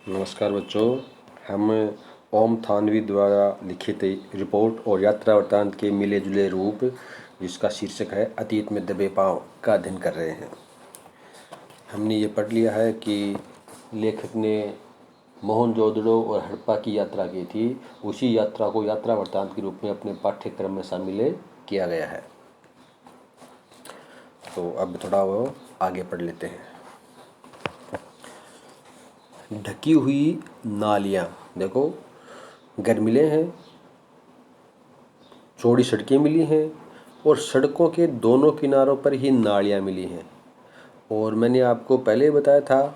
नमस्कार बच्चों। हम ओम थानवी द्वारा लिखित रिपोर्ट और यात्रा वृत्तांत के मिले जुले रूप, जिसका शीर्षक है अतीत में दबे पांव, का अध्ययन कर रहे हैं। हमने ये पढ़ लिया है कि लेखक ने मोहनजोदड़ो और हड़प्पा की यात्रा की थी। उसी यात्रा को यात्रा वृत्तांत के रूप में अपने पाठ्यक्रम में शामिल किया गया है। तो अब थोड़ा वो आगे पढ़ लेते हैं। ढकी हुई नालियाँ, देखो घर मिले हैं, चौड़ी सड़कें मिली हैं और सड़कों के दोनों किनारों पर ही नालियाँ मिली हैं। और मैंने आपको पहले ही बताया था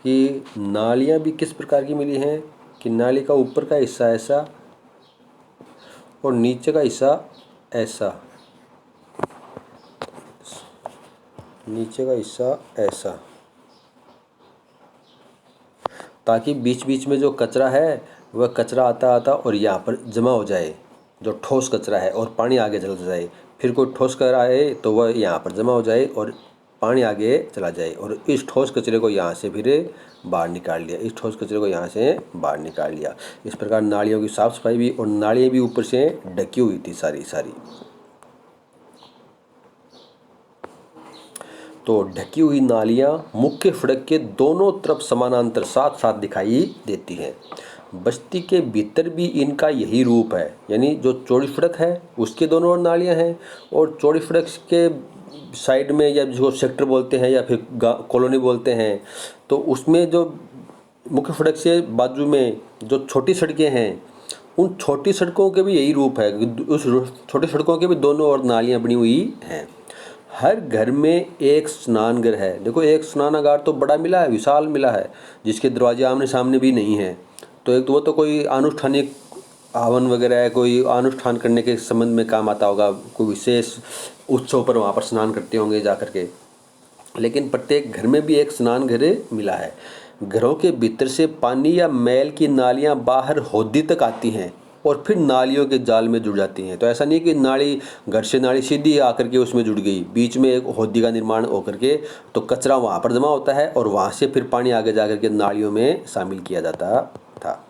कि नालियाँ भी किस प्रकार की मिली हैं कि नाली का ऊपर का हिस्सा ऐसा और नीचे का हिस्सा ऐसा, नीचे का हिस्सा ऐसा, ताकि बीच बीच में जो कचरा है वह कचरा आता आता और यहाँ पर जमा हो जाए, जो ठोस कचरा है, और पानी आगे चला जाए। फिर कोई ठोस कचरा आए तो वह यहाँ पर जमा हो जाए और पानी आगे चला जाए, और इस ठोस कचरे को यहाँ से फिर बाहर निकाल लिया, इस ठोस कचरे को यहाँ से बाहर निकाल लिया। इस प्रकार नालियों की साफ सफाई भी, और नालियाँ भी ऊपर से ढकी हुई थी सारी सारी। तो ढकी हुई नालियाँ मुख्य सड़क के दोनों तरफ समानांतर साथ साथ दिखाई देती हैं। बस्ती के भीतर भी इनका यही रूप है, यानी जो चौड़ी सड़क है उसके दोनों ओर नालियाँ हैं, और चौड़ी सड़क के साइड में, या जिसको सेक्टर बोलते हैं या फिर कॉलोनी बोलते हैं, तो उसमें जो मुख्य सड़क से बाजू में जो छोटी सड़कें हैं, उन छोटी सड़कों के भी यही रूप है। उस छोटी सड़कों के भी दोनों ओर नालियाँ बनी हुई हैं। हर घर में एक स्नानघर है। देखो, एक स्नानागार तो बड़ा मिला है, विशाल मिला है, जिसके दरवाजे आमने सामने भी नहीं है। तो एक तो वो तो कोई अनुष्ठानिक हवन वगैरह है, कोई अनुष्ठान करने के संबंध में काम आता होगा, कोई विशेष उत्सव पर वहाँ पर स्नान करते होंगे जा करके। लेकिन प्रत्येक घर में भी एक स्नानघर मिला है। घरों के भीतर से पानी या मैल की नालियाँ बाहर हौदी तक आती हैं और फिर नालियों के जाल में जुड़ जाती हैं। तो ऐसा नहीं कि नाली घर से नाली सीधी आकर के उसमें जुड़ गई, बीच में एक हौदी का निर्माण होकर के तो कचरा वहाँ पर जमा होता है और वहाँ से फिर पानी आगे जा कर के नालियों में शामिल किया जाता था।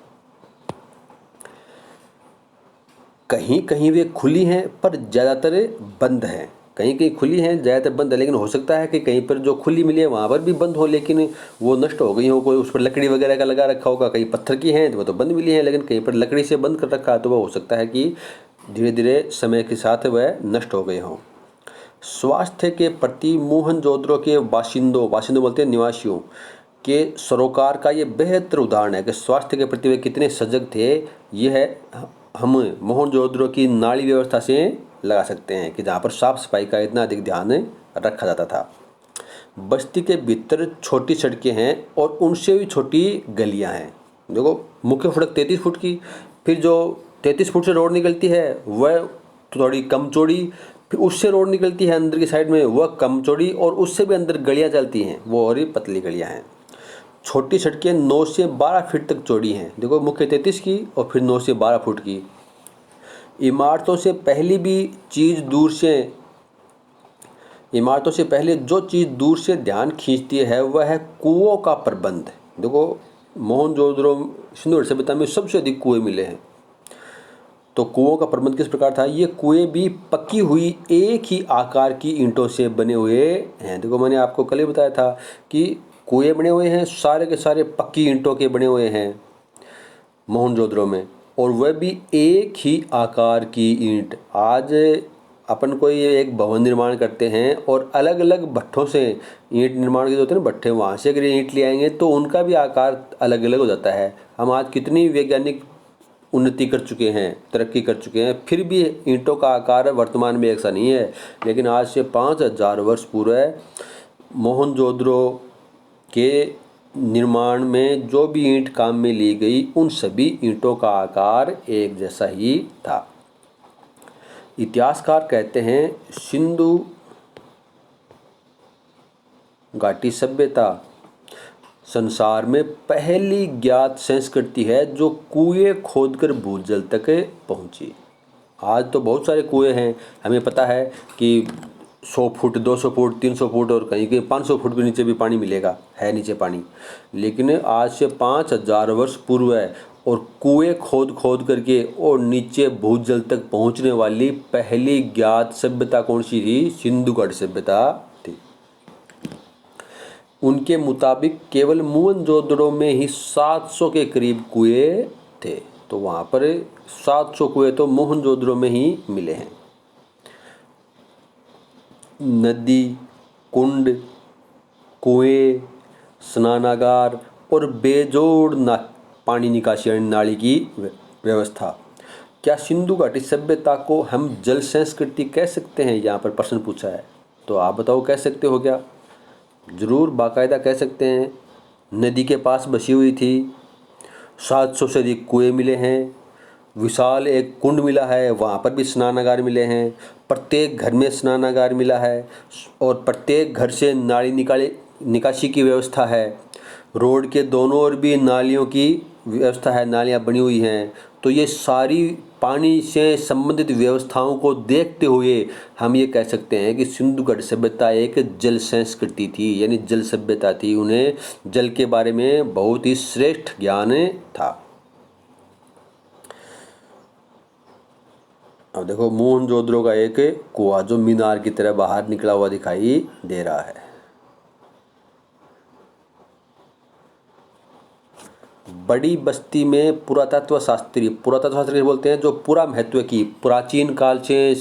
कहीं कहीं वे खुली हैं पर ज़्यादातर बंद हैं। कहीं कहीं खुली हैं, ज़्यादातर बंद है। लेकिन हो सकता है कि कहीं पर जो खुली मिली है वहाँ पर भी बंद हो, लेकिन वो नष्ट हो गई हो, कोई उस पर लकड़ी वगैरह का लगा रखा होगा। कहीं पत्थर की हैं तो वो तो बंद मिली हैं, लेकिन कहीं पर लकड़ी से बंद कर रखा है तो वो हो सकता है कि धीरे धीरे समय के साथ वह नष्ट हो गए हों। स्वास्थ्य के प्रति मोहनजोदड़ो के बाशिंदों बोलते हैं निवासियों के सरोकार का ये बेहतर उदाहरण है कि स्वास्थ्य के प्रति वे कितने सजग थे। ये है हम मोहनजोदड़ो की नाली व्यवस्था से लगा सकते हैं कि जहाँ पर साफ सफाई का इतना अधिक ध्यान रखा जाता था। बस्ती के भीतर छोटी सड़कें हैं और उनसे भी छोटी गलियाँ हैं। देखो, मुख्य सड़क 33 फुट की, फिर जो 33 फुट से रोड निकलती है वह थोड़ी कम चौड़ी, फिर उससे रोड निकलती है अंदर की साइड में, वह कम चौड़ी, और उससे भी अंदर गलियाँ चलती हैं, वो और ही पतली गलियाँ हैं। छोटी सड़कें 9 से 12 फीट तक चौड़ी हैं। देखो, मुख्य 33 की और फिर 9 से 12 फुट की। इमारतों से पहले जो चीज़ दूर से ध्यान खींचती है वह है कुओं का प्रबंध। देखो, मोहनजोदड़ो सिंधु सभ्यता में सबसे अधिक कुएं मिले हैं। तो कुओं का प्रबंध किस प्रकार था? ये कुएं भी पक्की हुई एक ही आकार की ईंटों से बने हुए हैं। देखो, मैंने आपको कल ही बताया था कि कुएं बने हुए हैं, सारे के सारे पक्की ईंटों के बने हुए हैं मोहनजोदड़ो में, और वह भी एक ही आकार की ईंट। आज अपन कोई एक भवन निर्माण करते हैं और अलग अलग भट्ठों से ईंट निर्माण के जो होते हैं ना भट्ठे, वहाँ से अगर ईंट ले आएंगे तो उनका भी आकार अलग अलग हो जाता है। हम आज कितनी वैज्ञानिक उन्नति कर चुके हैं, तरक्की कर चुके हैं, फिर भी ईंटों का आकार वर्तमान में एक सा नहीं है। लेकिन आज से 5000 वर्ष पूर्व मोहनजोदड़ो के निर्माण में जो भी ईंट काम में ली गई, उन सभी ईंटों का आकार एक जैसा ही था। इतिहासकार कहते हैं सिंधु घाटी सभ्यता संसार में पहली ज्ञात संस्कृति है जो कुएं खोदकर भूजल तक पहुंची। आज तो बहुत सारे कुएं हैं, हमें पता है कि 100 फुट, 200 फुट, 300 फुट और कहीं कहीं 500 फुट भी नीचे भी पानी मिलेगा, है नीचे पानी। लेकिन आज से 5000 वर्ष पूर्व है, और कुएं खोद खोद करके और नीचे भूजल तक पहुंचने वाली पहली ज्ञात सभ्यता कौन सी थी? सिंधु घाटी सभ्यता थी। उनके मुताबिक केवल मोहनजोदड़ो में ही 700 के करीब कुएं थे। तो वहाँ पर 700 कुएं तो मोहनजोदड़ो में ही मिले हैं। नदी, कुंड, कुएं, स्नानागार और बेजोड़ पानी निकासी नाली की व्यवस्था। क्या सिंधु घाटी सभ्यता को हम जल संस्कृति कह सकते हैं? यहाँ पर प्रश्न पूछा है, तो आप बताओ कह सकते हो क्या? जरूर बाकायदा कह सकते हैं। नदी के पास बसी हुई थी, 700 से अधिक कुएं मिले हैं, विशाल एक कुंड मिला है, वहाँ पर भी स्नानागार मिले हैं, प्रत्येक घर में स्नानागार मिला है, और प्रत्येक घर से नाली निकासी की व्यवस्था है। रोड के दोनों ओर भी नालियों की व्यवस्था है, नालियाँ बनी हुई हैं। तो ये सारी पानी से संबंधित व्यवस्थाओं को देखते हुए हम ये कह सकते हैं कि सिंधु घाटी सभ्यता एक जल संस्कृति थी, यानी जल सभ्यता थी। उन्हें जल के बारे में बहुत ही श्रेष्ठ ज्ञान था। अब देखो मोहनजोदड़ो का एक कुआं जो मीनार की तरह बाहर निकला हुआ दिखाई दे रहा है। बड़ी बस्ती में पुरातत्व शास्त्री बोलते हैं जो पूरा महत्व की प्राचीन काल से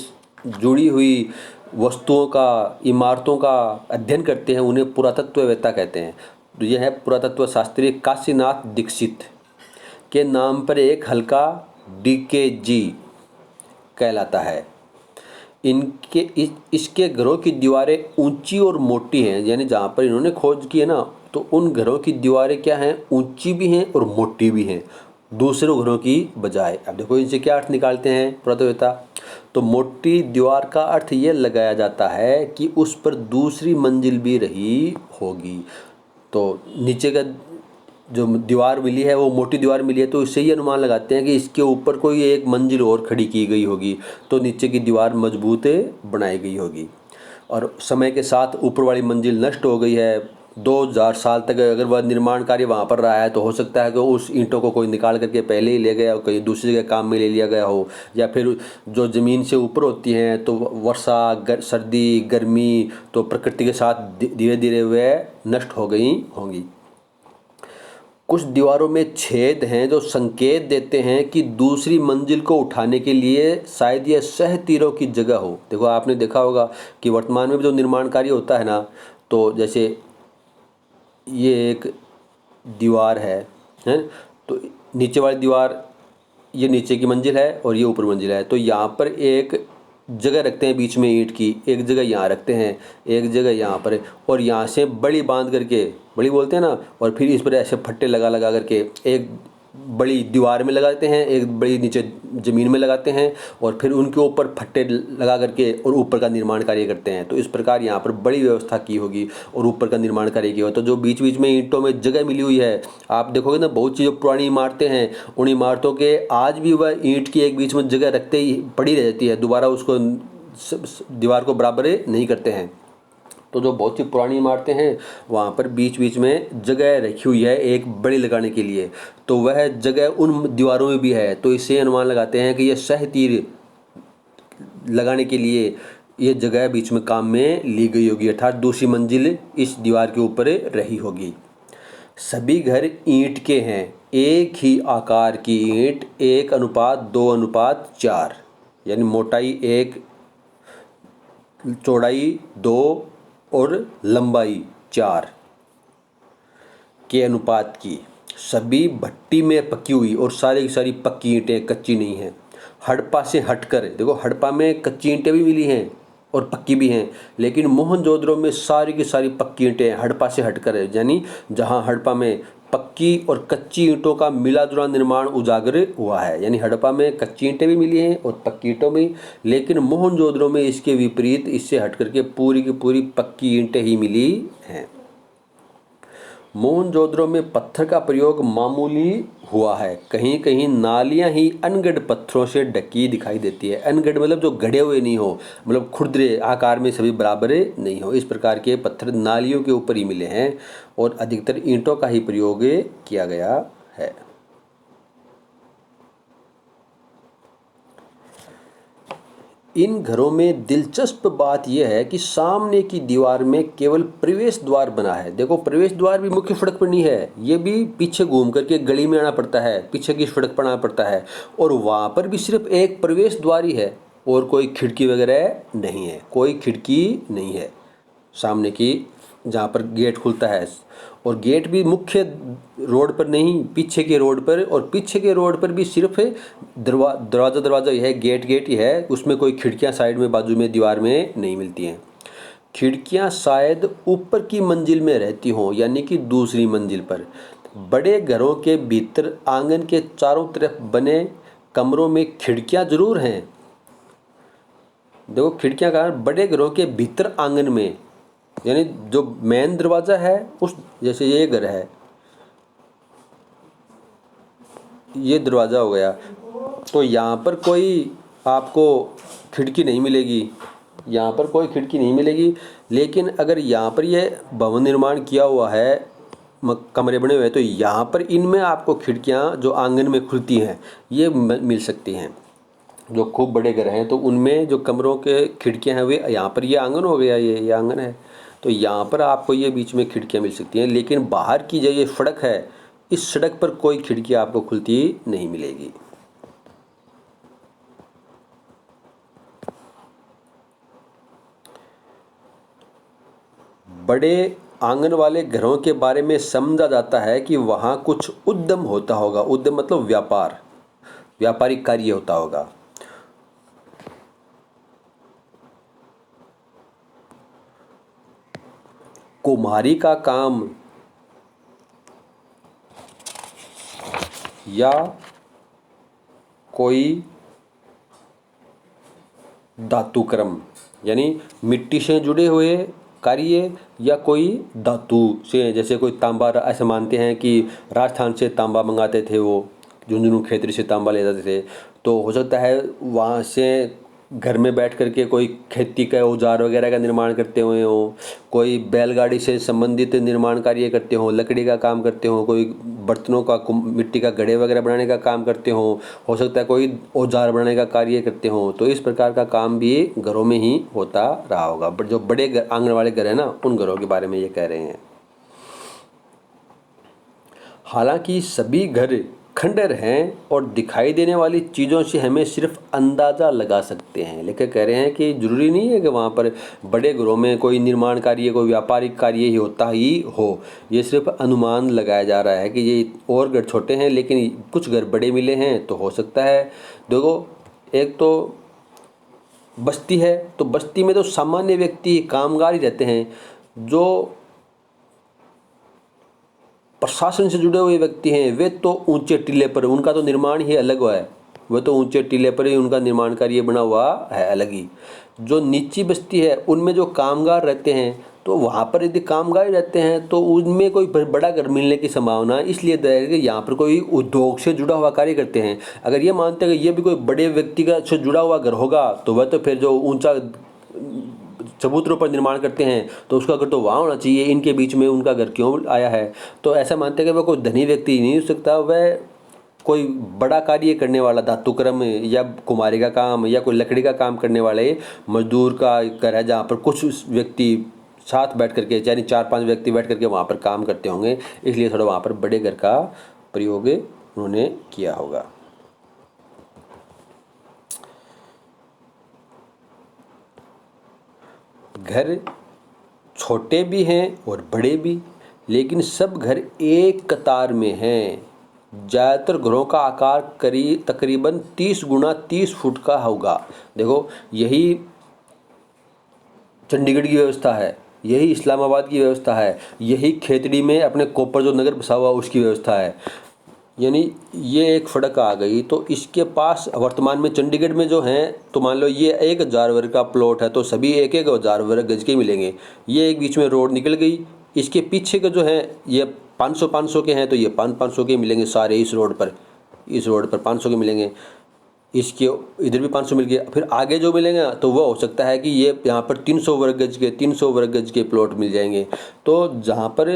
जुड़ी हुई वस्तुओं का, इमारतों का अध्ययन करते हैं, उन्हें पुरातत्ववेत्ता कहते हैं। तो यह है पुरातत्व शास्त्री काशीनाथ दीक्षित के नाम पर एक हल्का DKG कहलाता है। इसके घरों की दीवारें ऊंची और मोटी हैं, यानी जहाँ पर इन्होंने खोज की है ना, तो उन घरों की दीवारें क्या हैं? ऊंची भी हैं और मोटी भी हैं, दूसरे घरों की बजाय। अब देखो इनसे क्या अर्थ निकालते हैं पुरातत्ववेत्ता? तो मोटी दीवार का अर्थ ये लगाया जाता है कि उस पर दूसरी मंजिल भी रही होगी। तो नीचे का जो दीवार मिली है वो मोटी दीवार मिली है, तो इससे ही अनुमान लगाते हैं कि इसके ऊपर कोई एक मंजिल और खड़ी की गई होगी, तो नीचे की दीवार मजबूत बनाई गई होगी। और समय के साथ ऊपर वाली मंजिल नष्ट हो गई है। 2000 साल तक अगर वह निर्माण कार्य वहाँ पर रहा है, तो हो सकता है कि उस ईंटों को कोई निकाल करके पहले ही ले गया हो, कहीं दूसरी जगह काम में ले लिया गया हो, या फिर जो ज़मीन से ऊपर होती हैं तो वर्षा, सर्दी, गर्मी तो प्रकृति के साथ धीरे धीरे वह नष्ट हो गई होंगी। कुछ दीवारों में छेद हैं जो संकेत देते हैं कि दूसरी मंजिल को उठाने के लिए शायद यह सह तीरों की जगह हो। देखो आपने देखा होगा कि वर्तमान में भी जो निर्माण कार्य होता है ना, तो जैसे ये एक दीवार है, तो नीचे वाली दीवार, ये नीचे की मंजिल है और ये ऊपर मंजिल है, तो यहाँ पर एक जगह रखते हैं बीच में ईंट की, एक जगह यहाँ रखते हैं, एक जगह यहाँ पर, और यहाँ से बड़ी बांध करके, बड़ी बोलते हैं ना, और फिर इस पर ऐसे फट्टे लगा लगा करके एक बड़ी दीवार में लगाते हैं, एक बड़ी नीचे ज़मीन में लगाते हैं, और फिर उनके ऊपर फट्टे लगा करके और ऊपर का निर्माण कार्य करते हैं। तो इस प्रकार यहाँ पर बड़ी व्यवस्था की होगी और ऊपर का निर्माण कार्य किया होगा। तो जो बीच बीच में ईंटों में जगह मिली हुई है, आप देखोगे ना बहुत सी जो पुरानी इमारतें हैं, उन इमारतों के आज भी वह ईंट की एक बीच में जगह रखते ही पड़ी रहती है, दोबारा उसको दीवार को बराबर नहीं करते हैं। तो जो बहुत सी पुरानी इमारतें हैं वहाँ पर बीच बीच में जगह रखी हुई है एक बड़ी लगाने के लिए, तो वह जगह उन दीवारों में भी है। तो इससे अनुमान लगाते हैं कि यह सह तीर लगाने के लिए ये जगह बीच में काम में ली गई होगी, अर्थात दूसरी मंजिल इस दीवार के ऊपर रही होगी। सभी घर ईंट के हैं, एक ही आकार की ईंट 1:2:4, यानी मोटाई 1, चौड़ाई 2 और लंबाई 4 के अनुपात की, सभी भट्टी में पकी हुई, और सारी की सारी पक्की ईंटें, कच्ची नहीं हैं। हड़प्पा से हटकर, देखो हड़प्पा में कच्ची ईंटें भी मिली हैं और पक्की भी हैं, लेकिन मोहनजोदड़ो में सारी की सारी पक्की ईंटें हड़प्पा से हटकर है, यानी जहां हड़प्पा में पक्की और कच्ची ईंटों का मिला जुला निर्माण उजागर हुआ है। यानी हड़प्पा में कच्ची ईंटें भी मिली हैं और पक्की ईंटों में, लेकिन मोहनजोदड़ो में इसके विपरीत, इससे हट करके पूरी की पूरी पक्की ईंटें ही मिली हैं। मोहनजोदड़ो में पत्थर का प्रयोग मामूली हुआ है। कहीं कहीं नालियां ही अनगढ़ पत्थरों से ढकी दिखाई देती है। अनगढ़ मतलब जो गढ़े हुए नहीं हो, मतलब खुरदरे आकार में सभी बराबर नहीं हो, इस प्रकार के पत्थर नालियों के ऊपर ही मिले हैं और अधिकतर ईंटों का ही प्रयोग किया गया है। इन घरों में दिलचस्प बात यह है कि सामने की दीवार में केवल प्रवेश द्वार बना है। देखो, प्रवेश द्वार भी मुख्य सड़क पर नहीं है, ये भी पीछे घूम करके गली में आना पड़ता है, पीछे की सड़क पर आना पड़ता है, और वहाँ पर भी सिर्फ एक प्रवेश द्वार ही है और कोई खिड़की वगैरह नहीं है, कोई खिड़की नहीं है सामने की जहाँ पर गेट खुलता है। और गेट भी मुख्य रोड पर नहीं, पीछे के रोड पर, और पीछे के रोड पर भी सिर्फ दरवाज़ा ही है, गेट ही है, उसमें कोई खिड़कियाँ साइड में बाजू में दीवार में नहीं मिलती हैं। खिड़कियाँ शायद ऊपर की मंजिल में रहती हों, यानी कि दूसरी मंजिल पर। बड़े घरों के भीतर आंगन के चारों तरफ बने कमरों में खिड़कियाँ जरूर हैं। देखो, खिड़कियाँ का बड़े घरों के भीतर आंगन में, यानी जो मेन दरवाज़ा है उस, जैसे ये घर है, ये दरवाज़ा हो गया, तो यहाँ पर कोई आपको खिड़की नहीं मिलेगी, यहाँ पर कोई खिड़की नहीं मिलेगी। लेकिन अगर यहाँ पर ये भवन निर्माण किया हुआ है, कमरे बने हुए हैं, तो यहाँ पर इनमें आपको खिड़कियाँ जो आंगन में खुलती हैं ये मिल सकती हैं। जो खूब बड़े घर हैं तो उनमें जो कमरों के खिड़कियाँ हैं वे, यहाँ पर ये आंगन हो गया, ये आंगन है, तो यहाँ पर आपको ये बीच में खिड़कियाँ मिल सकती हैं। लेकिन बाहर की जो ये सड़क है, इस सड़क पर कोई खिड़की आपको खुलती नहीं मिलेगी। बड़े आंगन वाले घरों के बारे में समझा जाता है कि वहाँ कुछ उद्यम होता होगा। उद्यम मतलब व्यापार, व्यापारिक कार्य होता होगा। कुम्हारी का काम या कोई धातुक्रम, यानी मिट्टी से जुड़े हुए कार्य, या कोई धातु से, जैसे कोई तांबा, ऐसे मानते हैं कि राजस्थान से तांबा मंगाते थे, वो झुंझुनू खेतरी से तांबा ले जाते थे, तो हो सकता है वहाँ से घर में बैठ करके कोई खेती का औजार वगैरह का निर्माण करते हुए हो, कोई बैलगाड़ी से संबंधित निर्माण कार्य करते हो, लकड़ी का काम करते हो, कोई बर्तनों का, मिट्टी का घड़े वगैरह बनाने का काम करते हो सकता है कोई औजार बनाने का कार्य करते हो। तो इस प्रकार का काम भी घरों में ही होता रहा होगा। बट जो बड़े आंगन वाले घर है ना, उन घरों के बारे में ये कह रहे हैं। हालांकि सभी घर खंडर हैं और दिखाई देने वाली चीज़ों से हमें सिर्फ अंदाज़ा लगा सकते हैं। लेकिन कह रहे हैं कि ज़रूरी नहीं है कि वहाँ पर बड़े घरों में कोई निर्माण कार्य, कोई व्यापारिक कार्य ही होता ही हो। ये सिर्फ अनुमान लगाया जा रहा है कि ये और घर छोटे हैं लेकिन कुछ घर बड़े मिले हैं, तो हो सकता है। देखो, एक तो बस्ती है, तो बस्ती में तो सामान्य व्यक्ति, कामगार ही रहते हैं। जो प्रशासन से जुड़े हुए व्यक्ति हैं वे तो ऊंचे टीले पर, उनका तो निर्माण ही अलग हुआ है, वह तो ऊंचे टीले पर ही उनका निर्माण कार्य बना हुआ है अलग ही। जो नीची बस्ती है उनमें जो कामगार रहते हैं, तो वहाँ पर यदि कामगार रहते हैं तो उनमें कोई बड़ा घर मिलने की संभावना इसलिए है कि यहाँ पर कोई उद्योग से जुड़ा हुआ कार्य करते हैं। अगर ये मानते हैं कि ये भी कोई बड़े व्यक्ति का से जुड़ा हुआ घर होगा, तो वह तो फिर जो ऊंचा चबूतरों पर निर्माण करते हैं तो उसका घर तो वहाँ होना चाहिए, इनके बीच में उनका घर क्यों आया है। तो ऐसा मानते हैं कि वह कोई धनी व्यक्ति नहीं हो सकता, वह कोई बड़ा कार्य करने वाला, धातुक्रम या कुम्हारी का काम या कोई लकड़ी का काम करने वाले मजदूर का घर है, जहाँ पर कुछ व्यक्ति साथ बैठ करके, यानी 4-5 व्यक्ति बैठ करके वहाँ पर काम करते होंगे, इसलिए थोड़ा वहाँ पर बड़े घर का प्रयोग उन्होंने किया होगा। घर छोटे भी हैं और बड़े भी, लेकिन सब घर एक कतार में हैं। ज़्यादातर घरों का आकार तकरीबन 30 गुना 30 फुट का होगा। देखो, यही चंडीगढ़ की व्यवस्था है, यही इस्लामाबाद की व्यवस्था है, यही खेतड़ी में अपने कोपर जो नगर बसा हुआ उसकी व्यवस्था है। यानी ये एक सड़क आ गई, तो इसके पास वर्तमान में चंडीगढ़ में जो हैं, तो मान लो ये 1000 वर्ग का प्लॉट है, तो सभी 1-1 हज़ार वर्ग गज के मिलेंगे। ये एक बीच में रोड निकल गई, इसके पीछे का जो है ये 500 के हैं तो ये 500 के मिलेंगे सारे इस रोड पर 500 के मिलेंगे, इसके इधर भी 500 मिल गया। फिर आगे जो मिलेंगे तो वो हो सकता है कि ये यहाँ पर 300 वर्ग गज के प्लॉट मिल जाएंगे। तो जहाँ पर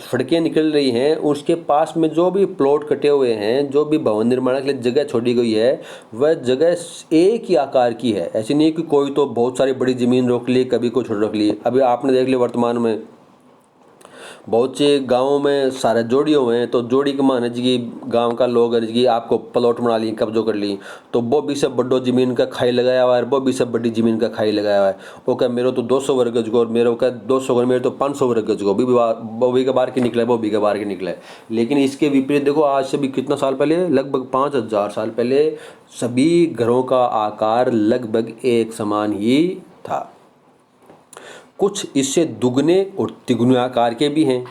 सड़कें निकल रही हैं उसके पास में जो भी प्लॉट कटे हुए हैं, जो भी भवन निर्माण के लिए जगह छोड़ी गई है, वह जगह एक ही आकार की है। ऐसी नहीं कि कोई तो बहुत सारी बड़ी ज़मीन रोक ली, कभी कोई छोटी रोक ली। अभी आपने देख लिया वर्तमान में बहुत से गाँवों में सारे जोड़ी हुए हैं, तो जोड़ी के मान जी गाँव का लोग है जी आपको प्लॉट बना ली, कब्जो कर ली, तो वो भी सब बड्डो ज़मीन का खाई लगाया हुआ है, वो भी सब बड़ी ज़मीन का खाई लगाया हुआ है। वो क्या मेरे तो 200 वर्ग गज को, और मेरे क्या 200 को, मेरे तो 500 वर्ग गज को, वो भी का बार के निकला है, वो भी का बार के निकला है। लेकिन इसके विपरीत देखो, आज से भी कितना साल पहले, लगभग 5000 साल पहले सभी घरों का आकार लगभग एक समान ही था। कुछ इससे दुगने और तिगुने आकार के भी हैं,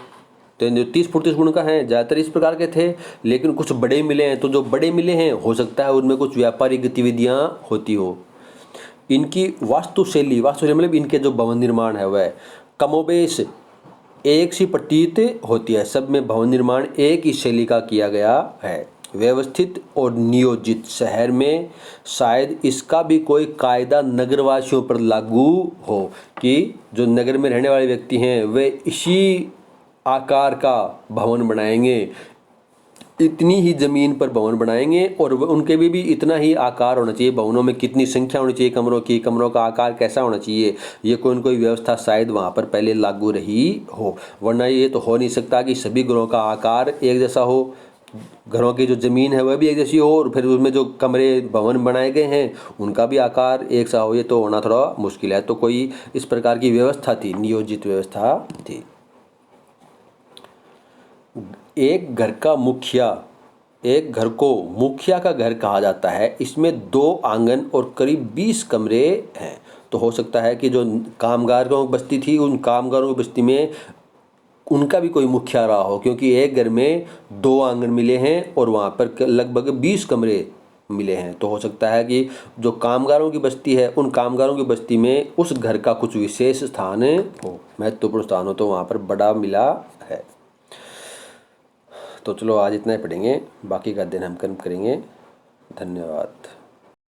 तो जो 30-35 गुण का है ज़्यादातर इस प्रकार के थे। लेकिन कुछ बड़े मिले हैं, तो जो बड़े मिले हैं हो सकता है उनमें कुछ व्यापारिक गतिविधियाँ होती हो। इनकी वास्तुशैली मतलब इनके जो भवन निर्माण है वह कमोबेश एक सी प्रतीत होती है। सब में भवन निर्माण एक ही शैली का किया गया है, व्यवस्थित और नियोजित। शहर में शायद इसका भी कोई कायदा नगरवासियों पर लागू हो कि जो नगर में रहने वाले व्यक्ति हैं वे इसी आकार का भवन बनाएंगे, इतनी ही ज़मीन पर भवन बनाएंगे, और उनके भी इतना ही आकार होना चाहिए। भवनों में कितनी संख्या होनी चाहिए कमरों की, कमरों का आकार कैसा होना चाहिए, ये कोई न कोई व्यवस्था शायद वहाँ पर पहले लागू रही हो। वरना ये तो हो नहीं सकता कि सभी घरों का आकार एक जैसा हो, घरों की जो ज़मीन है वह भी एक जैसी हो, और फिर उसमें जो कमरे भवन बनाए गए हैं उनका भी आकार एक सा हो। ये तो होना थोड़ा मुश्किल है। तो कोई इस प्रकार की व्यवस्था थी, नियोजित व्यवस्था थी। एक घर का मुखिया, एक घर को मुखिया का घर कहा जाता है। इसमें 2 आंगन और करीब 20 कमरे हैं। तो हो सकता है कि जो कामगारों की बस्ती थी, उन कामगारों की बस्ती में उनका भी कोई मुखिया रहा हो, क्योंकि एक घर में 2 आंगन मिले हैं और वहाँ पर लगभग 20 कमरे मिले हैं। तो हो सकता है कि जो कामगारों की बस्ती है, उन कामगारों की बस्ती में उस घर का कुछ विशेष स्थान हो, महत्वपूर्ण स्थान हो, तो वहाँ पर बड़ा मिला है। तो चलो आज इतना ही पढ़ेंगे, बाकी का दिन हम कर्म करेंगे। धन्यवाद।